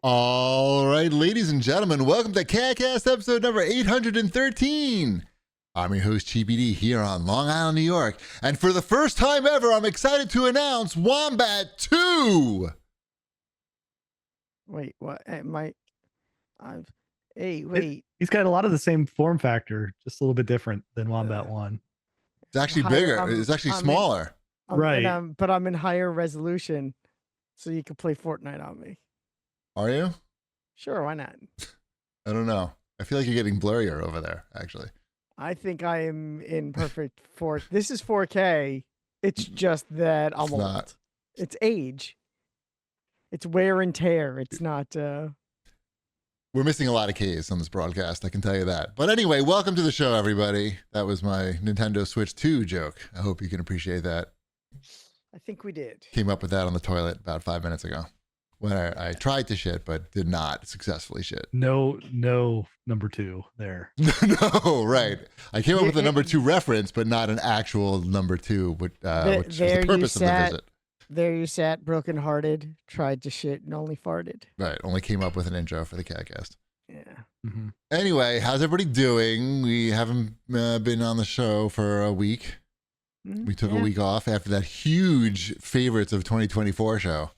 All right, ladies and gentlemen, welcome to CAGcast episode number 813. I'm your host, GBD, here on Long Island, New York. And for the first time ever, I'm excited to announce Wombat 2. Wait, what? Wait. He's got a lot of the same form factor, just a little bit different than Wombat 1. It's actually bigger. It's actually smaller. But I'm in higher resolution, so you can play Fortnite on me. Are you? Sure, why not? I don't know. I feel like you're getting blurrier over there, actually. I think I am in perfect This is 4K. It's just that I'm old. Not. It's age. It's wear and tear. It's not... We're missing a lot of Ks on this broadcast, I can tell you that. But anyway, welcome to the show, everybody. That was my Nintendo Switch 2 joke. I hope you can appreciate that. I think we did. Came up with that on the toilet about 5 minutes ago. When I tried to shit, but did not successfully shit. No, number 2 there. No, right. I came up with a number 2 reference, but not an actual number 2, which was the purpose of the visit. There you sat, brokenhearted, tried to shit, and only farted. Right. Only came up with an intro for the CAGcast. Yeah. Mm-hmm. Anyway, how's everybody doing? We haven't been on the show for a week. We took a week off after that huge Favorites of 2024 show,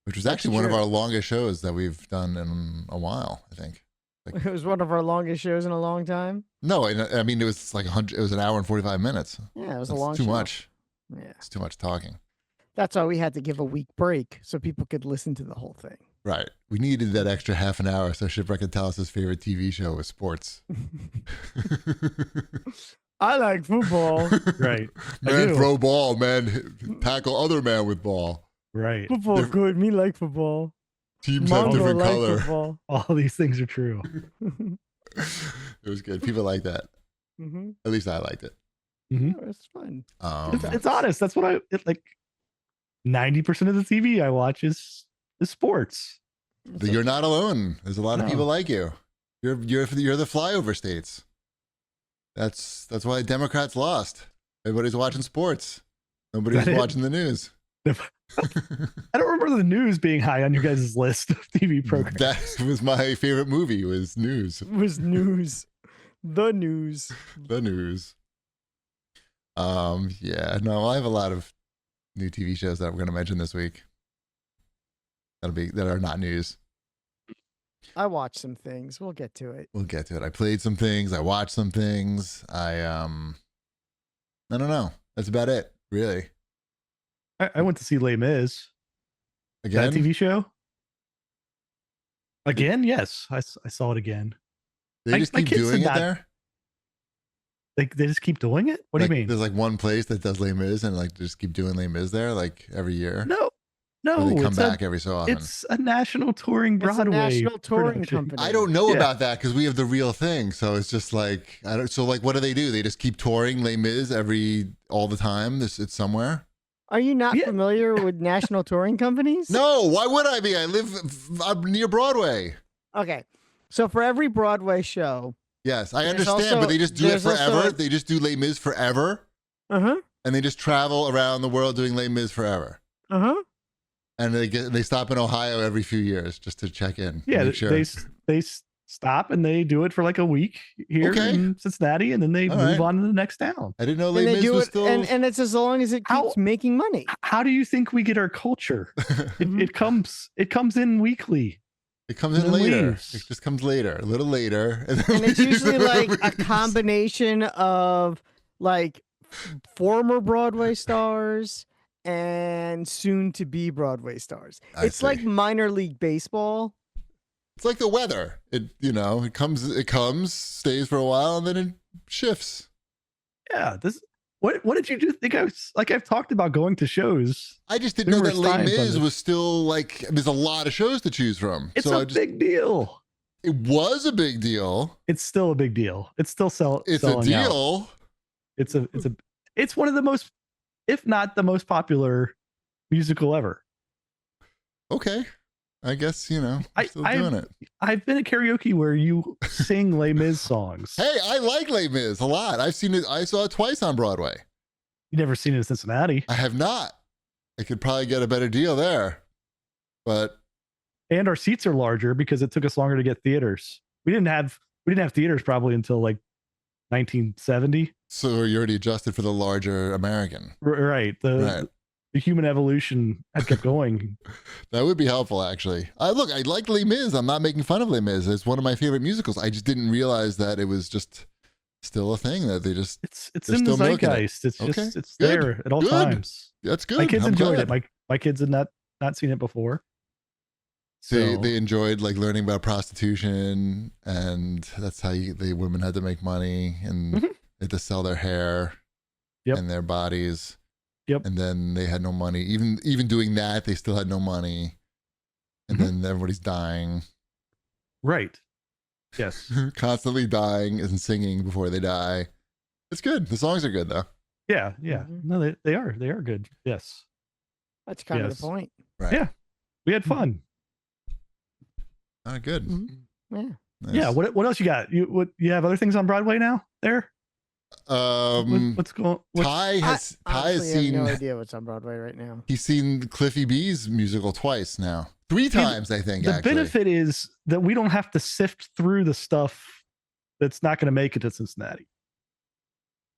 which was actually one of our longest shows that we've done in a while, I think. It was one of our longest shows in a long time. No, I mean, it was like it was an hour and 45 minutes. Yeah, it was a long show. Too much. Yeah. It's too much talking. That's why we had to give a week break so people could listen to the whole thing. Right. We needed that extra half an hour so Shipwreck could tell us his favorite TV show was sports. I like football. Right. Man, throw ball, man. Tackle other man with ball. Right. Football good. Me like football. Teams Mongo have different like color. Football. All these things are true. It was good. People like that. Mm-hmm. At least I liked it. Mm-hmm. It's fun. It's honest. That's what like 90% of the TV I watch is sports. You're not alone. There's a lot of people like you. You're the flyover states. That's why Democrats lost. Everybody's watching sports. Nobody's watching the news. I don't remember the news being high on your guys' list of TV programs. That was my favorite movie. Was News. The news. The news. Yeah. No, I have a lot of new TV shows that I'm going to mention this week. That are not news. I watched some things. We'll get to it. We'll get to it. I played some things. I watched some things. I don't know. That's about it, really. I went to see Les Mis. Again? That TV show? Again? Yes. I saw it again. They just keep doing it there? They just keep doing it? What do you mean? There's like one place that does Les Mis and like just keep doing Les Mis there like every year? No. Or they come back every so often. It's a national touring Broadway. It's a national touring company. I don't know about that because we have the real thing. So it's just like, so like, what do? They just keep touring Les Mis all the time? It's somewhere? Are you not familiar with national touring companies? No, why would I be? I live near Broadway. Okay. So for every Broadway show. Yes, I understand, but they just do it forever. They just do Les Mis forever. Uh-huh. And they just travel around the world doing Les Mis forever. Uh-huh. And they stop in Ohio every few years just to check in. Yeah, make sure. they stop and they do it for like a week here in Cincinnati, and then they move on to the next town. I didn't know Les Mis was still... And it's as long as it keeps making money. How do you think we get our culture? it comes in weekly. It comes in later. It just comes later, a little later. And it's usually like a combination of like former Broadway stars and soon to be Broadway stars. It's like minor league baseball. It's like the weather. It comes, stays for a while, and then it shifts. Yeah. What did you do? Think I've talked about going to shows. I just didn't know that Les Mis was still like, there's a lot of shows to choose from. It's a big deal. It was a big deal. It's still a big deal. It's still selling. It's a deal. Out. It's one of the most, if not the most popular musical ever. Okay. I guess, still doing it. I've been at karaoke where you sing Les Mis songs. Hey, I like Les Mis a lot. I've seen it. I saw it twice on Broadway. You never seen it in Cincinnati? I have not. I could probably get a better deal there. But And our seats are larger because it took us longer to get theaters. We didn't have theaters probably until like 1970. So you already adjusted for the larger American. Right. The human evolution had kept going. That would be helpful, actually. I like Les Mis. I'm not making fun of Les Mis. It's one of my favorite musicals. I just didn't realize that it was just still a thing that they just. It's in the zeitgeist. It's just it's there at all times. That's good. My kids enjoyed it. My kids had not seen it before. So they enjoyed like learning about prostitution, and that's how the women had to make money, and they had to sell their hair and their bodies. Yep. And then they had no money. Even doing that, they still had no money. And then everybody's dying. Right. Yes. Constantly dying and singing before they die. It's good. The songs are good though. Yeah. Yeah. No, they are. They are good. Yes. That's kind of the point. Right. Yeah. We had fun. Good. Yeah. Nice. Yeah. What else you got? You have other things on Broadway now there? What's going? Ty has seen. I have no idea what's on Broadway right now. He's seen Cliffy B's musical twice now, 3 times I think. The benefit is that we don't have to sift through the stuff that's not going to make it to Cincinnati.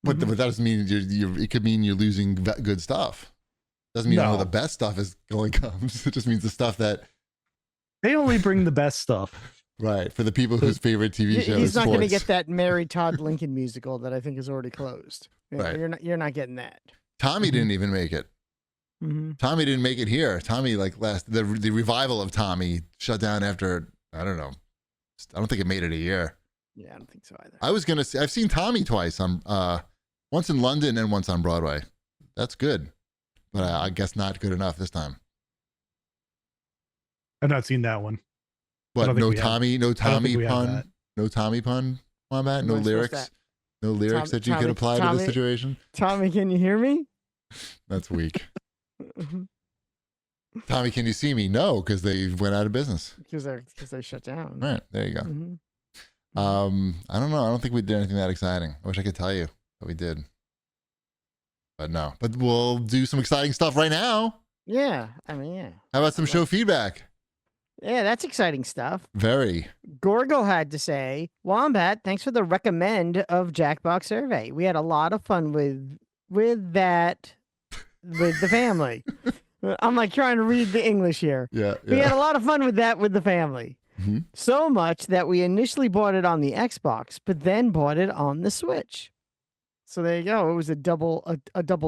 But that doesn't mean it could mean you're losing good stuff. Doesn't mean all the best stuff is comes. It just means the stuff that they only bring the best stuff. Right, for the people whose favorite TV show He's is not going to sports. get that Mary Todd Lincoln musical that I think is already closed. Right. You're not getting that. Tommy didn't even make it. Tommy didn't make it here. Tommy, the revival of Tommy shut down after, I don't know. I don't think it made it a year. Yeah, I don't think so either. I've seen Tommy twice once in London and once on Broadway. That's good. But I guess not good enough this time. I've not seen that one. But no Tommy pun, Wombat, no lyrics that you could apply to the situation. Tommy, can you hear me? That's weak. Tommy, can you see me? No, because they went out of business. Because they shut down. Right, there you go. I don't know. I don't think we did anything that exciting. I wish I could tell you what we did. But no. But we'll do some exciting stuff right now. Yeah, I mean, yeah. How about some show feedback? Yeah, that's exciting stuff. Very. Gorgo had to say, Wombat, thanks for the recommend of Jackbox survey. We had a lot of fun with that with the family. I'm like trying to read the English here. Yeah. We had a lot of fun with that with the family. So much that we initially bought it on the Xbox, but then bought it on the Switch. So there you go. It was a double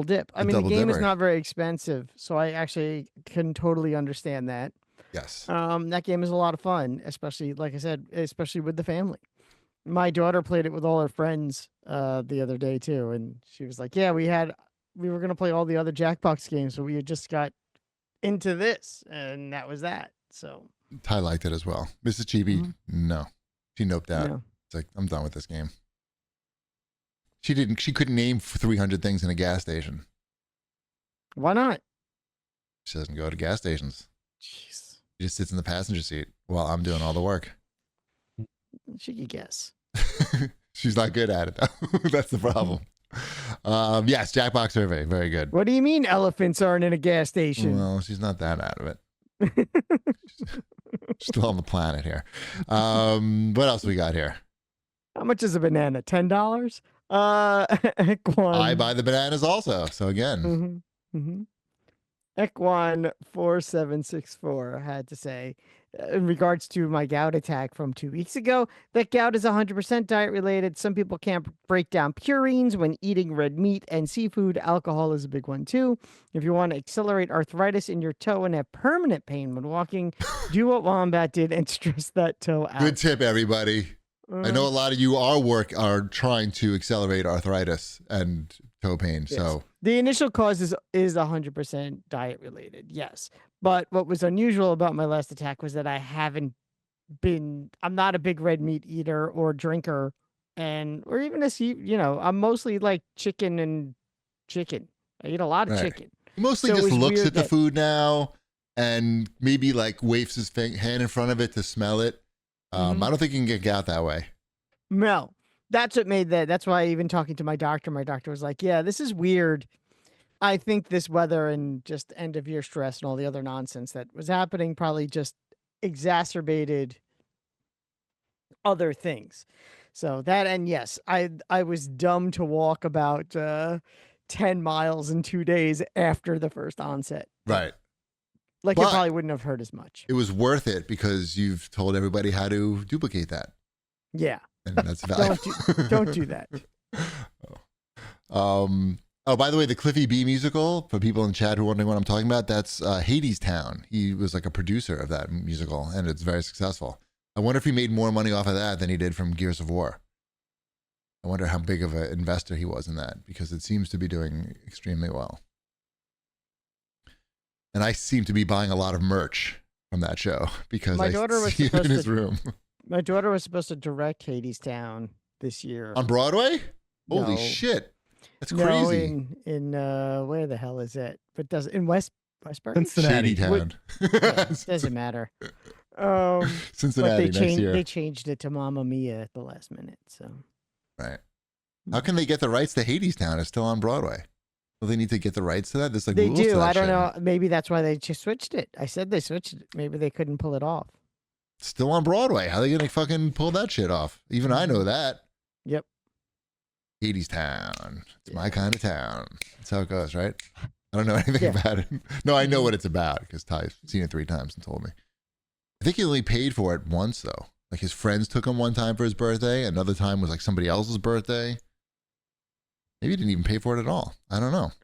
dip. I mean, the game is not very expensive, so I actually can totally understand that. Yes. That game is a lot of fun, especially, like I said, especially with the family. My daughter played it with all her friends the other day too, and she was like, "Yeah, we were gonna play all the other Jackbox games, but we had just got into this, and that was that." So Ty liked it as well. Mrs. Chibi, no, she noped out. No. It's like, I'm done with this game. She couldn't name 300 things in a gas station. Why not? She doesn't go to gas stations. Jeez. She just sits in the passenger seat while I'm doing all the work. She could guess. She's not good at it, though. That's the problem. Yes, Jackbox survey. Very good. What do you mean elephants aren't in a gas station? Well, she's not that out of it. She's still on the planet here. What else we got here? How much is a banana? $10? I buy the bananas also. So again. Equan 4764 had to say, in regards to my gout attack from 2 weeks ago, that gout is 100% diet related. Some people can't break down purines when eating red meat and seafood. Alcohol is a big one too. If you want to accelerate arthritis in your toe and have permanent pain when walking, do what Wombat did and stress that toe out. Good tip, everybody. I know a lot of you are trying to accelerate arthritis and toe pain. Yes. So the initial cause is 100% diet related. Yes. But what was unusual about my last attack was that I'm not a big red meat eater or drinker, or even I'm mostly like chicken. I eat a lot of chicken. He mostly just looks at the food now and maybe like wafts his hand in front of it to smell it. I don't think you can get gout that way. No, that's what made that. That's why even talking to my doctor was like, yeah, this is weird. I think this weather and just end of year stress and all the other nonsense that was happening probably just exacerbated other things. So that, and yes, I was dumb to walk about 10 miles in 2 days after the first onset. Right. Like But it probably wouldn't have hurt as much. It was worth it because you've told everybody how to duplicate that. Yeah. And that's valuable. Don't do that. Oh, by the way, the Cliffy B musical, for people in chat who are wondering what I'm talking about, that's Hades Town. He was like a producer of that musical, and it's very successful. I wonder if he made more money off of that than he did from Gears of War. I wonder how big of an investor he was in that, because it seems to be doing extremely well. And I seem to be buying a lot of merch from that show because I see it in his room. My daughter was supposed to direct Hades Town this year. On Broadway? No. Holy shit. That's crazy. No, in where the hell is it? But in Westbury? Cincinnati Town. Doesn't matter. Cincinnati but next year. They changed it to Mamma Mia at the last minute. So. Right. How can they get the rights to Hades Town? It's still on Broadway. Well, they need to get the rights to that? There's like they rules do. To that I don't shit. know. Maybe that's why they just switched it. I said they switched it. Maybe they couldn't pull it off. It's still on Broadway. How are they going to fucking pull that shit off? Even I know that. Yep. Hades Town. It's my kind of town. That's how it goes, right? I don't know anything about it. No, I know what it's about because Ty's seen it 3 times and told me. I think he only paid for it once, though. Like his friends took him one time for his birthday. Another time was like somebody else's birthday. Maybe he didn't even pay for it at all. I don't know.